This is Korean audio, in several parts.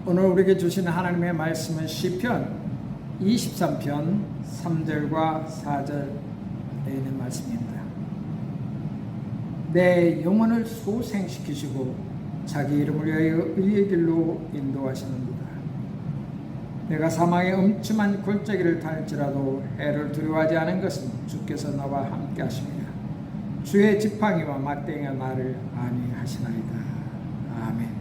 오늘 우리에게 주시는 하나님의 말씀은 시편 23편 3절과 4절에 있는 말씀입니다. 내 영혼을 소생시키시고 자기 이름을 위하여 의의 길로 인도하시는도다. 내가 사망의 음침한 골짜기를 탈지라도 해를 두려워하지 않은 것은 주께서 나와 함께 하십니다. 주의 지팡이와 막대기가 나를 안위하시나이다. 아멘.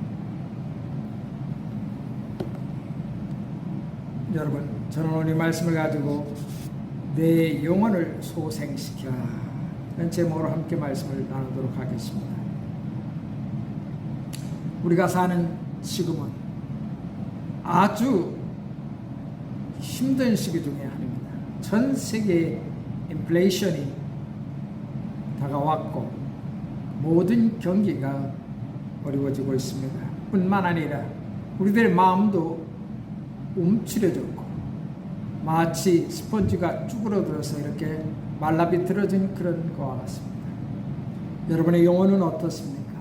여러분, 저는 오늘 이 말씀을 가지고 내 영혼을 소생시켜 라는 제목으로 함께 말씀을 나누도록 하겠습니다. 우리가 사는 지금은 아주 힘든 시기 중에 하나입니다. 전 세계에 인플레이션이 다가왔고 모든 경기가 어려워지고 있습니다. 뿐만 아니라 우리들의 마음도 움츠려졌고 마치 스펀지가 쭈그러들어서 이렇게 말라비틀어진 그런 것과 같습니다. 여러분의 영혼은 어떻습니까?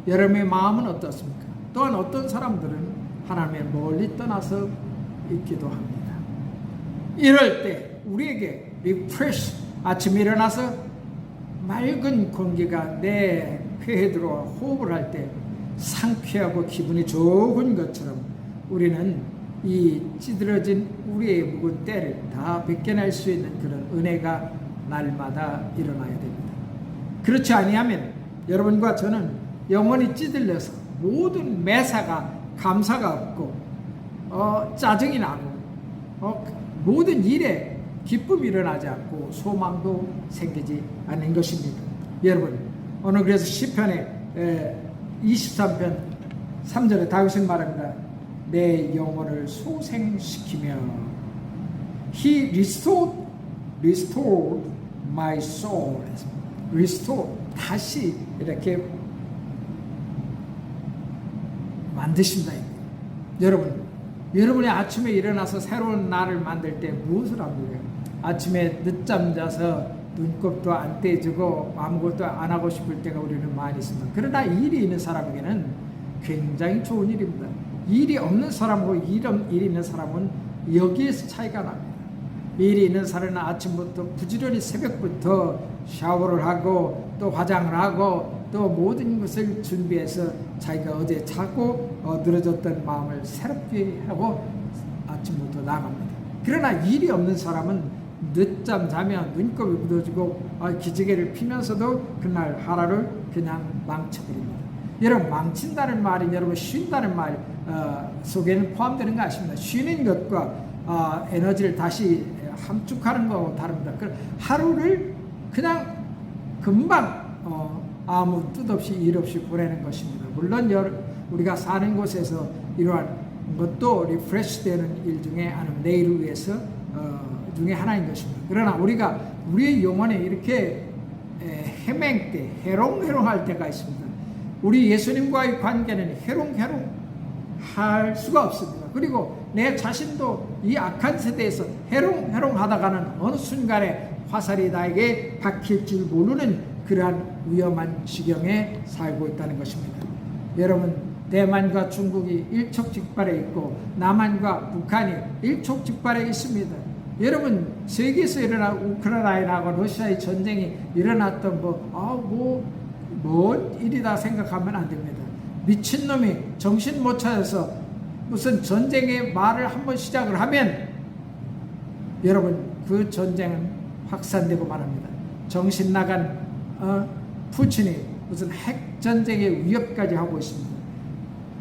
여러분의 마음은 어떻습니까? 또한 어떤 사람들은 하나님의 멀리 떠나서 있기도 합니다. 이럴 때 우리에게 리프레시, 아침에 일어나서 맑은 공기가 내 폐에 들어와 호흡을 할 때 상쾌하고 기분이 좋은 것처럼 우리는 이 찌들어진 우리의 묵은 때를 다 벗겨낼 수 있는 그런 은혜가 날마다 일어나야 됩니다. 그렇지 아니하면 여러분과 저는 영원히 찌들려서 모든 매사가 감사가 없고 짜증이 나고 모든 일에 기쁨이 일어나지 않고 소망도 생기지 않는 것입니다. 여러분, 오늘 그래서 시편의 23편 3절에 다윗은 말합니다. 내 영혼을 소생시키며 He restored my soul. Restore, 다시 이렇게 만드신다. 여러분이 아침에 일어나서 새로운 날을 만들 때 무엇을 합니까? 아침에 늦잠 자서 눈곱도 안 떼지고 아무것도 안 하고 싶을 때가 우리는 많이 있습니다. 그러나 일이 있는 사람에게는 굉장히 좋은 일입니다. 일이 없는 사람하고 일이 있는 사람은 여기에서 차이가 납니다. 일이 있는 사람은 아침부터 부지런히 새벽부터 샤워를 하고 또 화장을 하고 또 모든 것을 준비해서 자기가 어제 자고 늘어졌던 마음을 새롭게 하고 아침부터 나갑니다. 그러나 일이 없는 사람은 늦잠 자면 눈곱이 묻어지고 기지개를 피면서도 그날 하루를 그냥 망쳐버립니다. 여러분, 망친다는 말이 여러분 쉰다는 말 속에는 포함되는 거 아십니까? 쉬는 것과 에너지를 다시 함축하는 거하고 다릅니다. 하루를 그냥 금방 아무 뜻 없이 일 없이 보내는 것입니다. 물론 우리가 사는 곳에서 이러한 것도 리프레시 되는 일 중에 하나는 내일을 위해서 중에 하나인 것입니다. 그러나 우리가 우리의 영혼에 이렇게 헤맹 때 해롱해롱할 때가 있습니다. 우리 예수님과의 관계는 해롱해롱 할 수가 없습니다. 그리고 내 자신도 이 악한 세대에서 해롱해롱 하다가는 어느 순간에 화살이 나에게 박힐 줄 모르는 그러한 위험한 지경에 살고 있다는 것입니다. 여러분, 대만과 중국이 일촉즉발에 있고 남한과 북한이 일촉즉발에 있습니다. 여러분, 세계에서 일어난 우크라이나하고 러시아의 전쟁이 일어났던 뭔 일이다 생각하면 안 됩니다. 미친놈이 정신 못 차려서 무슨 전쟁의 말을 한번 시작을 하면 여러분, 그 전쟁은 확산되고 말합니다. 정신 나간 푸틴이 무슨 핵전쟁의 위협까지 하고 있습니다.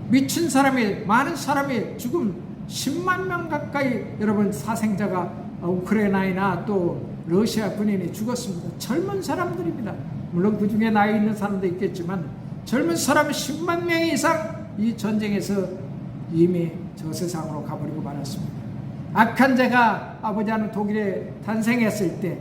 미친 사람이, 많은 사람이 죽음 10만 명 가까이 여러분 사생자가 우크라이나나 또 러시아 군인이 죽었습니다. 젊은 사람들입니다. 물론 그 중에 나이 있는 사람도 있겠지만 젊은 사람은 10만 명 이상 이 전쟁에서 이미 저 세상으로 가버리고 말았습니다. 악한 자가 아버지 하는 독일에 탄생했을 때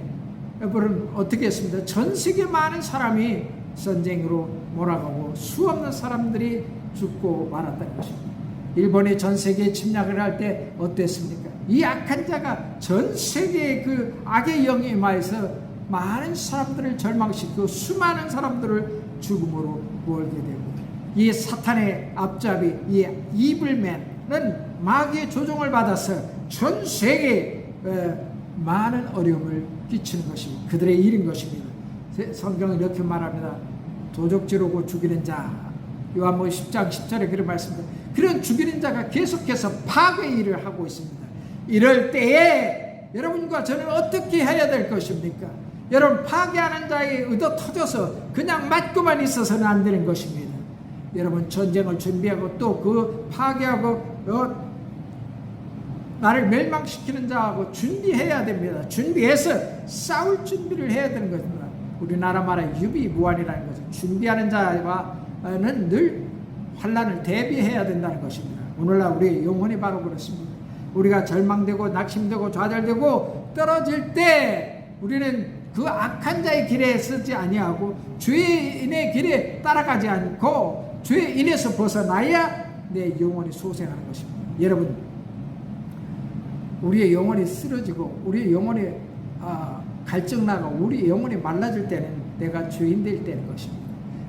여러분 어떻게 했습니다? 전 세계 많은 사람이 전쟁으로 몰아가고 수없는 사람들이 죽고 말았다는 것입니다. 일본이 전 세계에 침략을 할 때 어땠습니까? 이 악한 자가 전 세계의 그 악의 영에 임하여서 많은 사람들을 절망시키고 수많은 사람들을 죽음으로 몰게 되고 이 사탄의 앞잡이 이 이블맨 마귀의 조종을 받아서 전 세계에 많은 어려움을 끼치는 것이 그들의 일인 것입니다. 성경은 이렇게 말합니다. 도적질하고 죽이는 자, 요한복음 10장 10절에 그런 말씀입니다. 그런 죽이는 자가 계속해서 파괴의 일을 하고 있습니다. 이럴 때에 여러분과 저는 어떻게 해야 될 것입니까? 여러분, 파괴하는 자의 의도 터져서 그냥 맞고만 있어서는 안 되는 것입니다. 여러분, 전쟁을 준비하고 또 그 파괴하고 나를 멸망시키는 자하고 준비해야 됩니다. 준비해서 싸울 준비를 해야 되는 것입니다. 우리나라 말에 유비무환이라는 것은 준비하는 자와는 늘 환난을 대비해야 된다는 것입니다. 오늘날 우리의 영혼이 바로 그렇습니다. 우리가 절망되고 낙심되고 좌절되고 떨어질 때 우리는 그 악한 자의 길에 서지 아니하고 죄인의 길에 따라가지 않고 죄인에서 벗어나야 내 영혼이 소생하는 것입니다. 여러분, 우리의 영혼이 쓰러지고 우리의 영혼이 갈증나고 우리의 영혼이 말라질 때는 내가 죄인 될 때는 것입니다.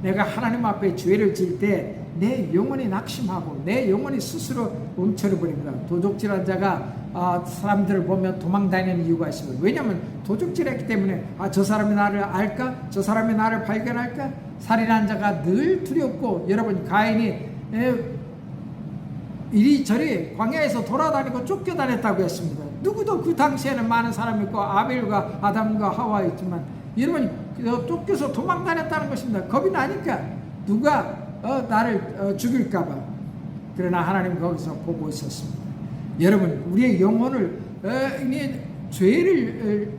내가 하나님 앞에 죄를 지을 때 내 영혼이 낙심하고 내 영혼이 스스로 움츠러버립니다. 도적질한 자가 사람들을 보면 도망다니는 이유가 있습니다. 왜냐하면 도적질했기 때문에 저 사람이 나를 알까? 저 사람이 나를 발견할까? 살인한 자가 늘 두렵고, 여러분, 가인이 이리저리 광야에서 돌아다니고 쫓겨다녔다고 했습니다. 누구도 그 당시에는 많은 사람이 있고 아벨과 아담과 하와 있지만 여러분이 쫓겨서 도망다녔다는 것입니다. 겁이 나니까 누가 나를 죽일까봐. 그러나 하나님 거기서 보고 있었습니다. 여러분, 우리의 영혼을 죄를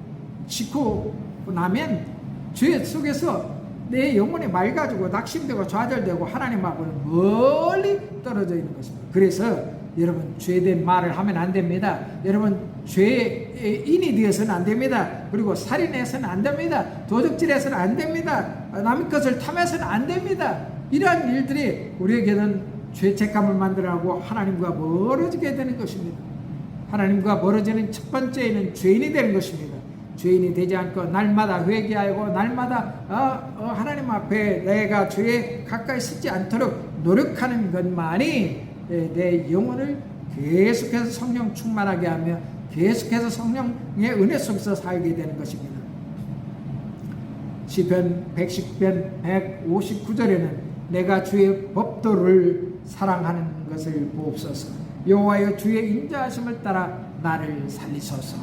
짓고 나면 죄 속에서 내 영혼이 맑아지고 낙심되고 좌절되고 하나님하고는 멀리 떨어져 있는 것입니다. 그래서 여러분, 죄된 말을 하면 안 됩니다. 여러분, 죄인이 되어서는 안 됩니다. 그리고 살인해서는 안 됩니다. 도적질해서는 안 됩니다. 남의 것을 탐해서는 안 됩니다. 이러한 일들이 우리에게는 죄책감을 만들어가고 하나님과 멀어지게 되는 것입니다. 하나님과 멀어지는 첫 번째는 죄인이 되는 것입니다. 죄인이 되지 않고 날마다 회개하고 날마다 하나님 앞에 내가 죄에 가까이 서지 않도록 노력하는 것만이 내 영혼을 계속해서 성령 충만하게 하며 계속해서 성령의 은혜 속에서 살게 되는 것입니다. 시편 110편 159절에는 내가 주의 법도를 사랑하는 것을 보옵소서. 여호와여, 주의 인자하심을 따라 나를 살리소서.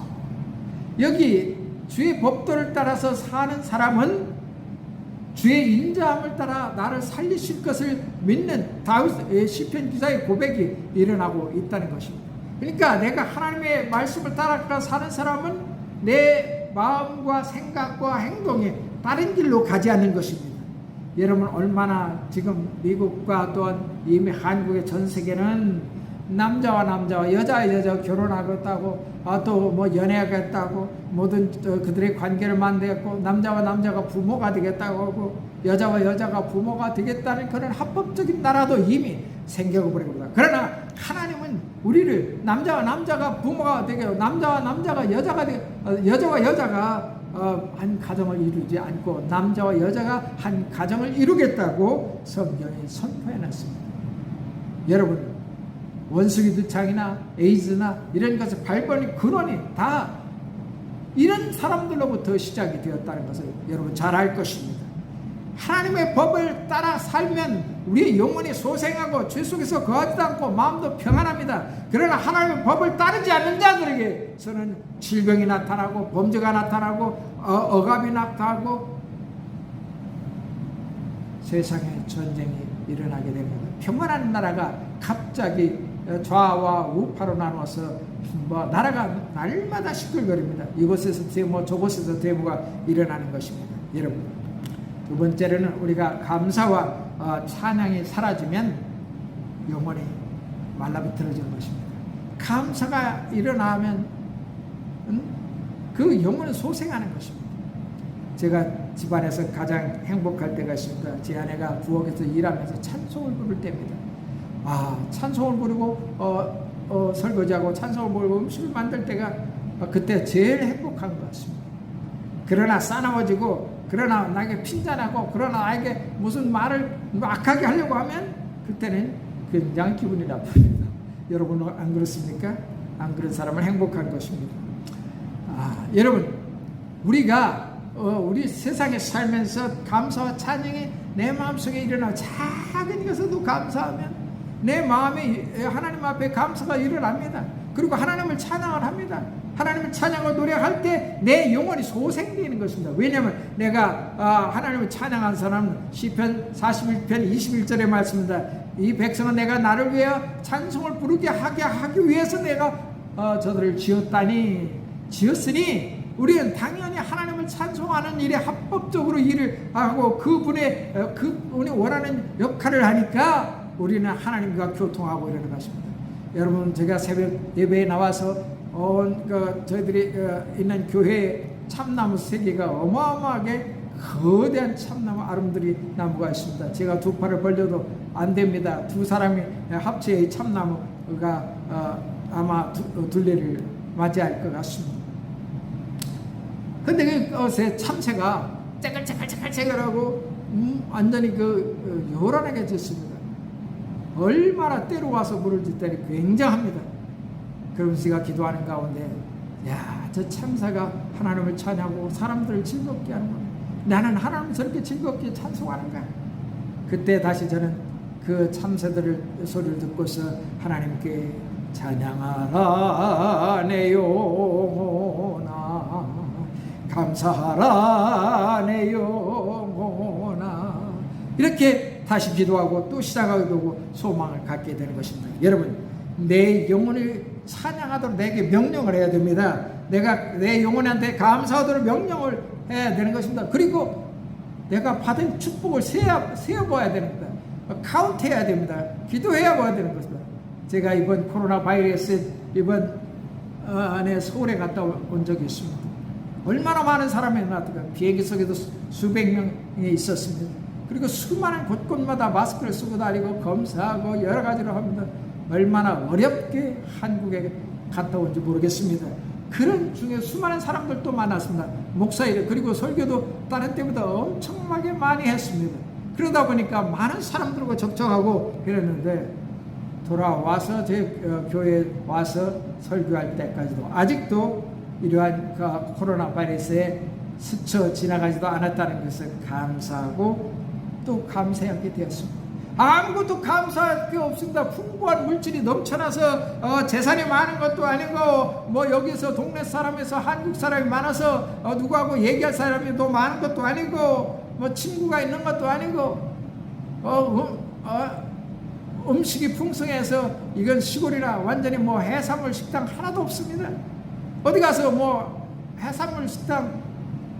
여기 주의 법도를 따라서 사는 사람은 주의 인자함을 따라 나를 살리실 것을 믿는 다윗 시편 기사의 고백이 일어나고 있다는 것입니다. 그러니까 내가 하나님의 말씀을 따라 사는 사람은 내 마음과 생각과 행동이 다른 길로 가지 않는 것입니다. 여러분, 얼마나 지금 미국과 또한 이미 한국의 전 세계는 남자와 남자와 여자와 여자 결혼하겠다고 또 뭐 연애하겠다고 모든 그들의 관계를 만들었고, 남자와 남자가 부모가 되겠다고 하고 여자와 여자가 부모가 되겠다는 그런 합법적인 나라도 이미 생겨버립니다. 그러나 하나님은 우리를 남자와 남자가 부모가 되게, 남자와 남자가 여자가 되게, 여자와 여자가 한 가정을 이루지 않고 남자와 여자가 한 가정을 이루겠다고 성경이 선포해놨습니다. 여러분, 원숭이 두창이나 에이즈나 이런 것의 발본이 근원이 다 이런 사람들로부터 시작이 되었다는 것을 여러분 잘 알 것입니다. 하나님의 법을 따라 살면 우리의 영혼이 소생하고 죄 속에서 거하지도 않고 마음도 평안합니다. 그러나 하나님의 법을 따르지 않는 자들에게서는 질병이 나타나고 범죄가 나타나고 억압이 나타나고 세상에 전쟁이 일어나게 됩니다. 평안한 나라가 갑자기 좌와 우파로 나누어서 나라가 날마다 시끌거립니다. 이곳에서 데모 저곳에서 데모가 일어나는 것입니다. 여러분, 두 번째로는 우리가 감사와 찬양이 사라지면 영혼이 말라비틀어지는 것입니다. 감사가 일어나면 그 영혼은 소생하는 것입니다. 제가 집안에서 가장 행복할 때가 있습니다. 제 아내가 부엌에서 일하면서 찬송을 부를 때입니다. 찬송을 부르고 설거지하고 찬송을 부르고 음식을 만들 때가 그때 제일 행복한 것 같습니다. 그러나 싸나워지고, 그러나 나에게 핀잔하고, 그러나 나에게 무슨 말을 악하게 하려고 하면 그때는 굉장히 기분이 나쁩니다. 여러분은 안 그렇습니까? 안 그런 사람은 행복한 것입니다. 여러분, 우리가 우리 세상에 살면서 감사와 찬양이 내 마음속에 일어나 작은 것에도 감사하면 내 마음에 하나님 앞에 감사가 일어납니다. 그리고 하나님을 찬양을 합니다. 하나님을 찬양하고 노래할 때 내 영혼이 소생되는 것입니다. 왜냐하면 내가 하나님을 찬양한 사람은 시편 41편 21절의 말씀입니다. 이 백성은 내가 나를 위하여 찬송을 부르게 하기 위해서 내가 저들을 지었으니 우리는 당연히 하나님을 찬송하는 일에 합법적으로 일을 하고 그분이 원하는 역할을 하니까 우리는 하나님과 교통하고 이러는 것입니다. 여러분, 제가 새벽 예배에 나와서 저희들이 있는 교회에 참나무 3개가 어마어마하게 거대한 참나무 아름드리 나무가 있습니다. 제가 2팔을 벌려도 안 됩니다. 2사람이 합체해 참나무가 아마 둘레를 맞이할 것 같습니다. 근데 그 참새가 째글째글하고 완전히 요란하게 졌습니다. 얼마나 때려와서 물을 줬다니 굉장합니다. 그러면서 제가 기도하는 가운데, 저 참새가 하나님을 찬양하고 사람들을 즐겁게 하는 거야. 나는 하나님을 저렇게 즐겁게 찬송하는가. 그때 다시 저는 그 참새들을 소리를 듣고서 하나님께 찬양하라 내 영혼아, 감사하라 내 영혼아, 이렇게 다시 기도하고 또 시작하게 되고 소망을 갖게 되는 것입니다. 여러분, 내 영혼을 찬양하도록 내게 명령을 해야 됩니다. 내가 내 영혼한테 감사하도록 명령을 해야 되는 것입니다. 그리고 내가 받은 축복을 세어봐야 됩니다. 카운트해야 됩니다. 기도해야 봐야 되는 것입니다. 제가 이번 코로나 바이러스 안에 서울에 갔다 온 적이 있습니다. 얼마나 많은 사람이 나왔던가. 비행기 속에도 수백 명이 있었습니다. 그리고 수많은 곳곳마다 마스크를 쓰고 다니고 검사하고 여러 가지로 합니다. 얼마나 어렵게 한국에 갔다 온지 모르겠습니다. 그런 중에 수많은 사람들도 많았습니다. 목사일 그리고 설교도 다른 때보다 엄청나게 많이 했습니다. 그러다 보니까 많은 사람들과 접촉하고 그랬는데 돌아와서 제 교회에 와서 설교할 때까지도 아직도 이러한 코로나 바이러스에 스쳐 지나가지도 않았다는 것을 감사하고 또 감사하게 되었습니다. 아무것도 감사할 게 없습니다. 풍부한 물질이 넘쳐나서 재산이 많은 것도 아니고 여기서 동네 사람에서 한국 사람이 많아서 누구하고 얘기할 사람이 더 많은 것도 아니고 친구가 있는 것도 아니고 음식이 풍성해서 이건 시골이라 완전히 해산물 식당 하나도 없습니다. 어디 가서 해산물 식당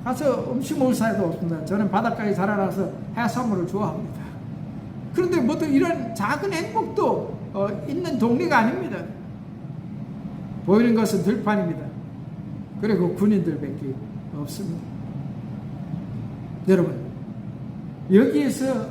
가서 음식 먹을 사이도 없습니다. 저는 바닷가에 자라나서 해산물을 좋아합니다. 그런데 이런 작은 행복도 있는 동네가 아닙니다. 보이는 것은 들판입니다. 그리고 군인들밖에 없습니다. 여러분, 여기에서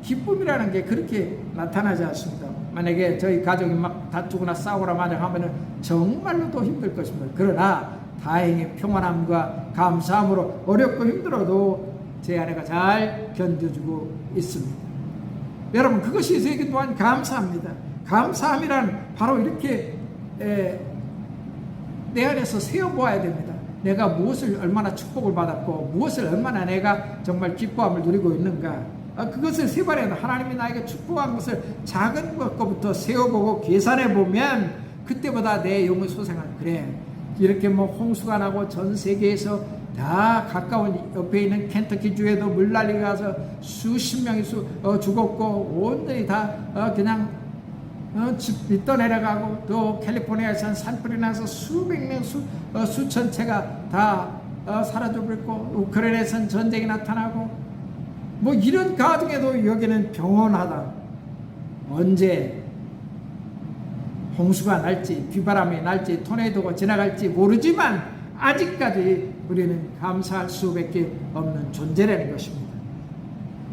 기쁨이라는 게 그렇게 나타나지 않습니다. 만약에 저희 가족이 막 다투거나 싸우거나 마냥 정말로 또 힘들 것입니다. 그러나 다행히 평안함과 감사함으로 어렵고 힘들어도 제 아내가 잘 견뎌주고 있습니다. 여러분, 그것이 저에게 또한 감사합니다. 감사함이란 바로 이렇게 내 안에서 세어보아야 됩니다. 내가 무엇을 얼마나 축복을 받았고 무엇을 얼마나 내가 정말 기뻐함을 누리고 있는가. 그것을 세발해야 한다. 하나님이 나에게 축복한 것을 작은 것부터 세어보고 계산해보면 그때보다 내 영혼 소생하는, 그래, 이렇게 홍수가 나고 전 세계에서 다 가까운 옆에 있는 켄터키주에도 물난리가 가서 수십 명이 죽었고 온전히 다 그냥 집 떠내려가고, 또 캘리포니아에서는 산불이 나서 수백 명 수천 채가 다 사라져버렸고, 우크라이나에서는 전쟁이 나타나고 이런 가정에도 여기는 평온하다. 언제 홍수가 날지 비바람이 날지 토네이도가 지나갈지 모르지만 아직까지 우리는 감사할 수밖에 없는 존재라는 것입니다.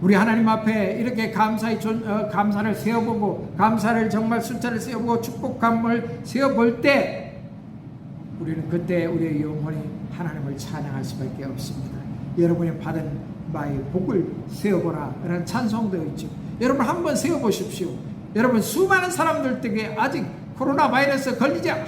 우리 하나님 앞에 이렇게 감사를 세어보고, 감사를 정말 숫자를 세어보고 축복감을 세어볼 때 우리는 그때 우리의 영혼이 하나님을 찬양할 수밖에 없습니다. 여러분이 받은 바의 복을 세어보라 라는 찬송도 있죠. 여러분 한번 세어보십시오. 여러분 수많은 사람들에게 아직 코로나 바이러스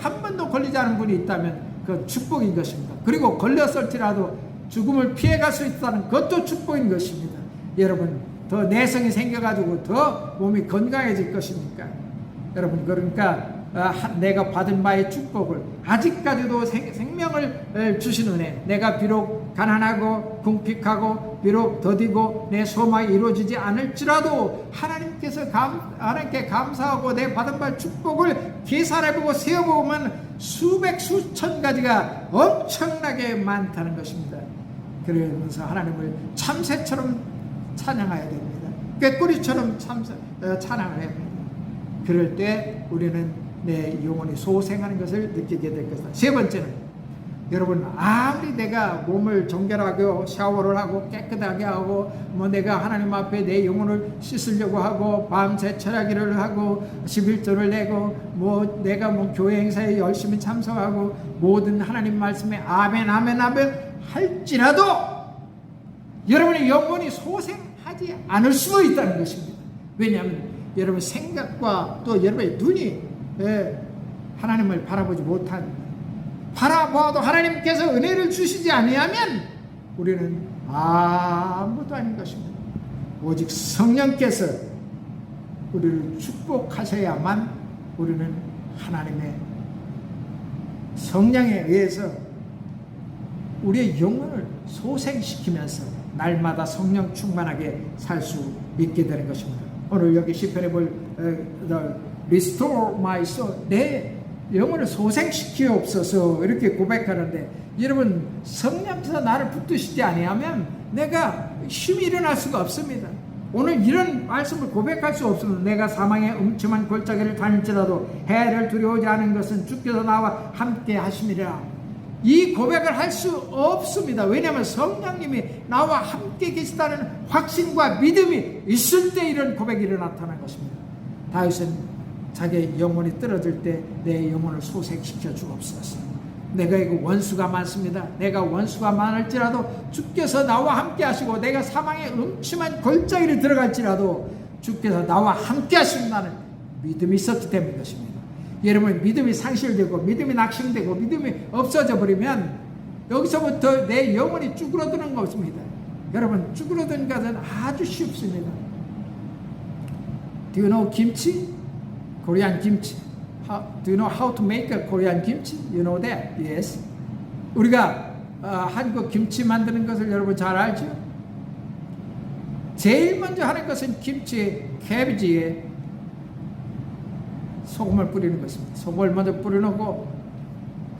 한 번도 걸리지 않은 분이 있다면 그 축복인 것입니다. 그리고 걸렸을지라도 죽음을 피해갈 수 있다는 것도 축복인 것입니다. 여러분 더 내성이 생겨가지고 더 몸이 건강해질 것이니까 여러분 그러니까 내가 받은 바의 축복을 아직까지도 생명을 주신 은혜, 내가 비록 가난하고 궁핍하고 비록 더디고 내 소망이 이루어지지 않을지라도 하나님께 감사하고 내 받은 바의 축복을 계산해보고 세어보면 수백 수천 가지가 엄청나게 많다는 것입니다. 그러면서 하나님을 참새처럼 찬양해야 됩니다. 꾀꼬리처럼 찬양을 해야 됩니다. 그럴 때 우리는 내 영혼이 소생하는 것을 느끼게 될 것이다. 세 번째는 여러분 아무리 내가 몸을 정결하고 샤워를 하고 깨끗하게 하고 내가 하나님 앞에 내 영혼을 씻으려고 하고 밤새 철야기를 하고 11조를 내고 내가 교회 행사에 열심히 참석하고 모든 하나님 말씀에 아멘 아멘 아멘 할지라도 여러분의 영혼이 소생하지 않을 수도 있다는 것입니다. 왜냐하면 여러분 생각과 또 여러분의 눈이 하나님을 바라보지 못한, 바라보아도 하나님께서 은혜를 주시지 아니하면 우리는 아무것도 아닌 것입니다. 오직 성령께서 우리를 축복하셔야만 우리는 하나님의 성령에 의해서 우리의 영혼을 소생시키면서 날마다 성령 충만하게 살 수 있게 되는 것입니다. 오늘 여기 시편에 볼 Restore my soul, 내 영혼을 소생시키옵소서 이렇게 고백하는데 여러분 성령께서 나를 붙드시지 아니하면 내가 힘이 일어날 수가 없습니다. 오늘 이런 말씀을 고백할 수 없습니다. 내가 사망의 음침한 골짜기를 다닐지라도 해를 두려워하지 않은 것은 주께서 나와 함께 하심이라. 이 고백을 할 수 없습니다. 왜냐하면 성령님이 나와 함께 계시다는 확신과 믿음이 있을 때 이런 고백이 나타난 것입니다. 다윗은 자기의 영혼이 떨어질 때 내 영혼을 소생시켜 주옵소서. 내가 이거 원수가 많습니다. 내가 원수가 많을지라도 주께서 나와 함께 하시고 내가 사망의 음침한 골짜기를 들어갈지라도 주께서 나와 함께 하신다는 믿음이 있었기 때문인 것입니다. 여러분 믿음이 상실되고 믿음이 낙심되고 믿음이 없어져 버리면 여기서부터 내 영혼이 쭈그러드는 것입니다. 여러분 쭈그러드는 것은 아주 쉽습니다. Do you know kimchi? Korean kimchi. Do you know how to make a Korean kimchi? You know that? Yes. 우리가 한국 김치 만드는 것을 여러분 잘 알죠? 제일 먼저 하는 것은 김치 캐비지에 소금을 뿌리는 것입니다. 소금을 먼저 뿌려놓고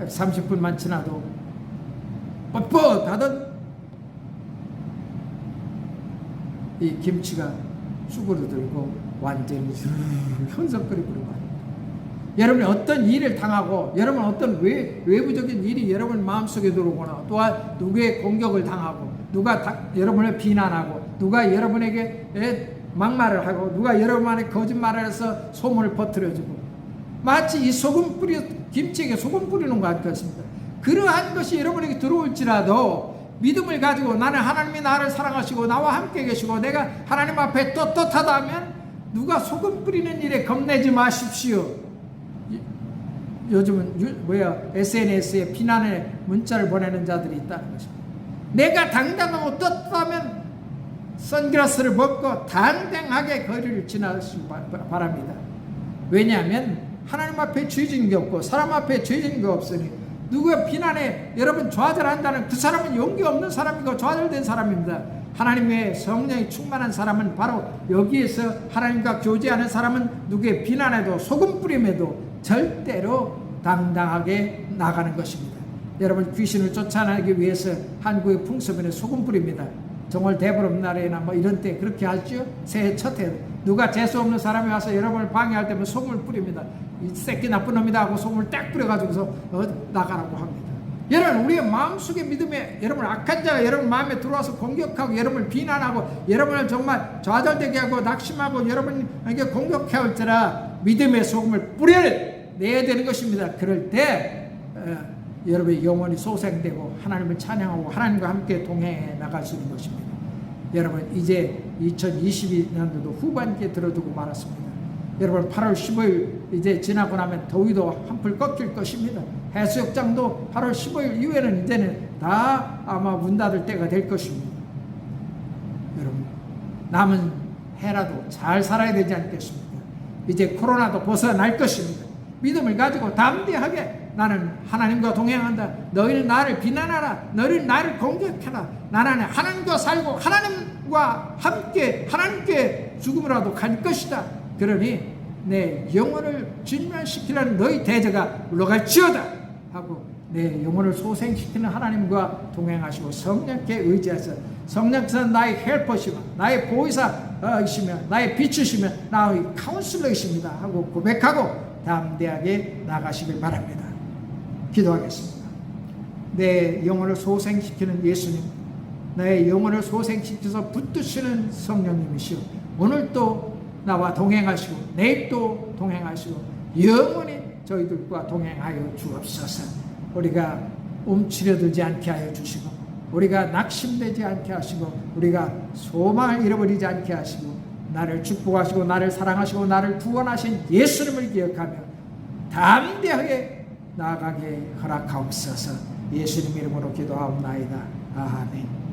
30분만 지나도 뻣뻣하던 이 김치가 쭈그러들고 완전히 흔적거리고 말입니다. 여러분이 어떤 일을 당하고 여러분 어떤 외부적인 일이 여러분 마음속에 들어오거나 또한 누구의 공격을 당하고 누가 여러분을 비난하고 누가 여러분에게 막말을 하고 누가 여러분한테 거짓말을 해서 소문을 퍼뜨려주고 마치 이 김치에게 소금 뿌리는 것 같습니다. 그러한 것이 여러분에게 들어올지라도 믿음을 가지고 나는 하나님이 나를 사랑하시고 나와 함께 계시고 내가 하나님 앞에 떳떳하다면 누가 소금 뿌리는 일에 겁내지 마십시오. 요즘은 SNS에 비난의 문자를 보내는 자들이 있다는 것입니다. 내가 당당하고 떳떳하면 선글라스를 벗고 당당하게 거리를 지나시기 바랍니다. 왜냐하면 하나님 앞에 죄진 게 없고 사람 앞에 죄진 게 없으니 누가 비난에 여러분 좌절한다는 그 사람은 용기 없는 사람이고 좌절된 사람입니다. 하나님의 성령이 충만한 사람은 바로 여기에서 하나님과 교제하는 사람은 누구의 비난에도 소금 뿌림에도 절대로 당당하게 나가는 것입니다. 여러분 귀신을 쫓아내기 위해서 한국의 풍습에는 소금 뿌립니다. 정월 대보름날에나 이런 때 그렇게 하죠. 새해 첫해 누가 재수 없는 사람이 와서 여러분을 방해할 때면 소금을 뿌립니다. 이 새끼 나쁜 놈이다 하고 소금을 딱 뿌려가지고서 나가라고 합니다. 여러분 우리의 마음속의 믿음에 여러분 악한 자가 여러분 마음에 들어와서 공격하고 여러분을 비난하고 여러분을 정말 좌절되게 하고 낙심하고 여러분에게 공격해 올지라 믿음의 소금을 뿌려내야 되는 것입니다. 그럴 때 여러분의 영혼이 소생되고 하나님을 찬양하고 하나님과 함께 동행해 나갈 수 있는 것입니다. 여러분 이제 2022년도도 후반기에 들어두고 말았습니다. 여러분 8월 15일 이제 지나고 나면 더위도 한풀 꺾일 것입니다. 해수욕장도 8월 15일 이후에는 이제는 다 아마 문 닫을 때가 될 것입니다. 여러분 남은 해라도 잘 살아야 되지 않겠습니까? 이제 코로나도 벗어날 것입니다. 믿음을 가지고 담대하게 나는 하나님과 동행한다. 너희는 나를 비난하라. 너희는 나를 공격해라. 나는 하나님과 살고 하나님과 함께 하나님께 죽음이라도 갈 것이다. 그러니 내 영혼을 진멸시키는 너희 대적가 물러갈지어다 하고 내 영혼을 소생시키는 하나님과 동행하시고 성령께 의지해서 성령께서는 나의 헬퍼시며 나의 보이사이시며 나의 빛이시며 나의 카운슬러이십니다 하고 고백하고 담대하게 나가시길 바랍니다. 기도하겠습니다. 내 영혼을 소생시키는 예수님, 나의 영혼을 소생시켜서 붙드시는 성령님이시오. 오늘도 나와 동행하시고 내일도 동행하시고 영원히 저희들과 동행하여 주옵소서. 우리가 움츠려들지 않게 하여 주시고 우리가 낙심되지 않게 하시고 우리가 소망을 잃어버리지 않게 하시고 나를 축복하시고 나를 사랑하시고 나를 구원하신 예수님을 기억하며 담대하게 나아가게 허락하옵소서. 예수님 이름으로 기도하옵나이다. 아멘.